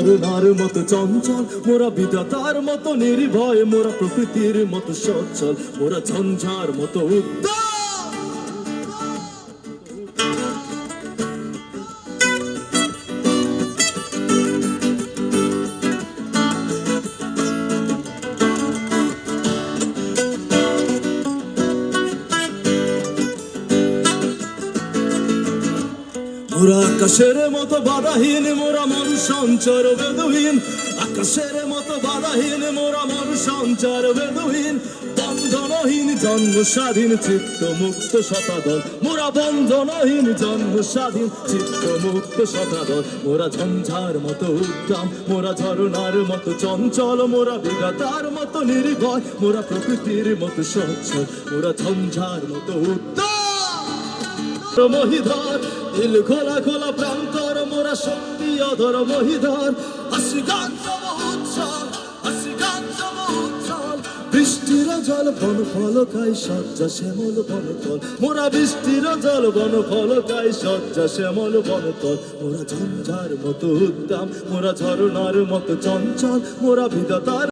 ঝরনার মতো চঞ্চল, মোরা বিধাতার মতো নির্ভয়, মোরা প্রকৃতির মতো সচ্ছল, মোরা ঝঞ্ঝার মতো উদ্দাম। মোরা আকাশের মতো বাধাহীন, মোরা মন সঞ্চার বেদহীন। আকাশের মতো বাধাহীন, মোরা মন সঞ্চার বেদহীন। বন্ধনহীন জন্ম স্বাধীন, চিত্ত মুক্ত শতাদল, মোরা বন্ধনহীন জন্ম স্বাধীন, চিত্ত মুক্ত শতাদল। মোরা ঝঞ্ঝার মতো উদ্দাম, মোরা ঝরনার মতো চঞ্চল, মোরা বিধাতার মতো নির্ভয়, মোরা প্রকৃতির মতো সচ্ছল, মোরা ঝঞ্ঝার মতো উদ্দাম। মহিধর দিল খোলা খোলা প্রান্তর, মোরা শক্তি অধর মহিধর। আশিকান্ত মহোৎসব, আশিকান্ত মহোৎসব। বৃষ্টির জল বন ফলকাই সজ্জা শ্যামল বনতল, মোরা বৃষ্টির জল বন ফলকাই সজ্জা শ্যামল বনতল। মোরা ঝঞ্ঝার মতো উদ্দাম, মোরা ঝরনার মতো চঞ্চল, মোরা বিধাতার